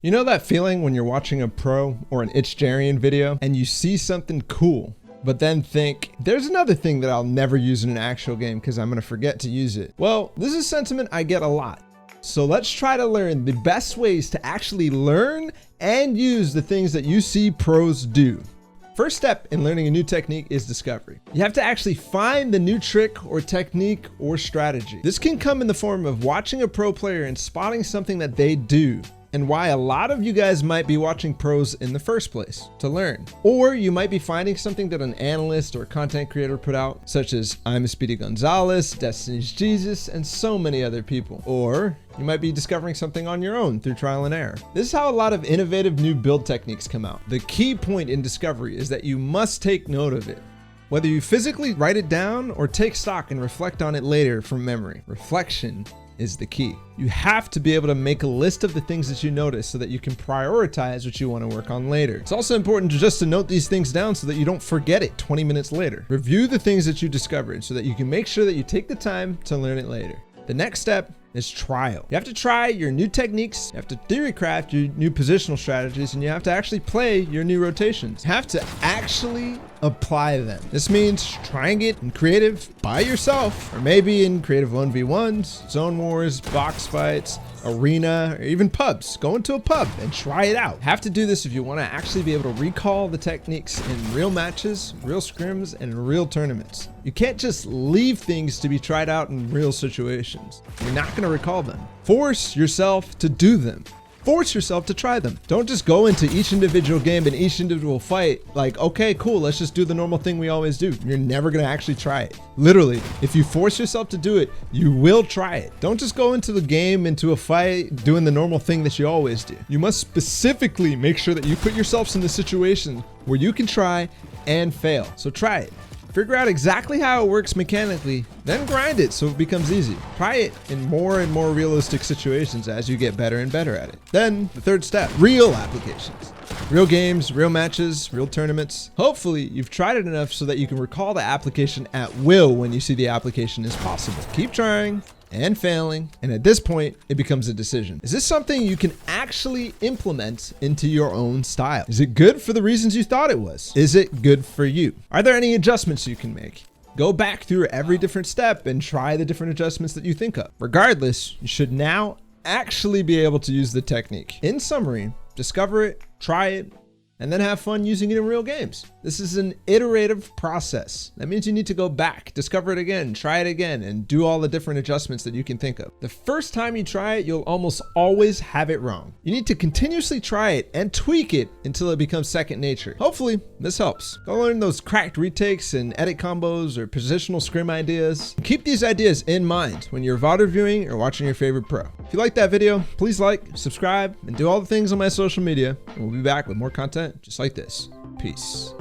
You know that feeling when you're watching a pro or an Itchjarian video and you see something cool, but then think, there's another thing that I'll never use in an actual game because I'm gonna forget to use it. Well, this is sentiment I get a lot. So let's try to learn the best ways to actually learn and use the things that you see pros do. First step in learning a new technique is discovery. You have to actually find the new trick or technique or strategy. This can come in the form of watching a pro player and spotting something that they do, and why a lot of you guys might be watching pros in the first place, to learn. Or you might be finding something that an analyst or content creator put out, such as I'm a Speedy Gonzalez, Destiny's Jesus, and so many other people. Or you might be discovering something on your own through trial and error. This is how a lot of innovative new build techniques come out. The key point in discovery is that you must take note of it. Whether you physically write it down or take stock and reflect on it later from memory, reflection is the key. You have to be able to make a list of the things that you notice so that you can prioritize what you want to work on later. It's also important to note these things down so that you don't forget it 20 minutes later. Review the things that you discovered so that you can make sure that you take the time to learn it later. The next step is trial. You have to try your new techniques, you have to theory craft your new positional strategies, and you have to actually play your new rotations. You have to actually apply them. This means trying it in creative by yourself, or maybe in creative 1v1s, zone wars, box fights, arena, or even pubs. Go into a pub and try it out. Have to do this if you want to actually be able to recall the techniques in real matches, real scrims, and real tournaments. You can't just leave things to be tried out in real situations. You're not going to recall them. Force yourself to do them. Force yourself to try them. Don't just go into each individual game and each individual fight like, okay, cool, let's just do the normal thing we always do. You're never gonna actually try it. Literally, if you force yourself to do it, you will try it. Don't just go into the game, into a fight, doing the normal thing that you always do. You must specifically make sure that you put yourselves in the situation where you can try and fail. So try it. Figure out exactly how it works mechanically, then grind it so it becomes easy. Try it in more and more realistic situations as you get better and better at it. Then the third step, real applications. Real games, real matches, real tournaments. Hopefully you've tried it enough so that you can recall the application at will when you see the application is possible. Keep trying and failing, and at this point it becomes a decision. Is this something you can actually implement into your own style? Is it good for the reasons you thought it was? Is it good for you? Are there any adjustments you can make? Go back through every different step and try the different adjustments that you think of. Regardless, you should now actually be able to use the technique. In summary, discover it, try it, and then have fun using it in real games. This is an iterative process. That means you need to go back, discover it again, try it again, and do all the different adjustments that you can think of. The first time you try it, you'll almost always have it wrong. You need to continuously try it and tweak it until it becomes second nature. Hopefully, this helps. Go learn those cracked retakes and edit combos or positional scrim ideas. Keep these ideas in mind when you're VOD reviewing or watching your favorite pro. If you like that video, please like, subscribe, and do all the things on my social media, and we'll be back with more content just like this. Peace.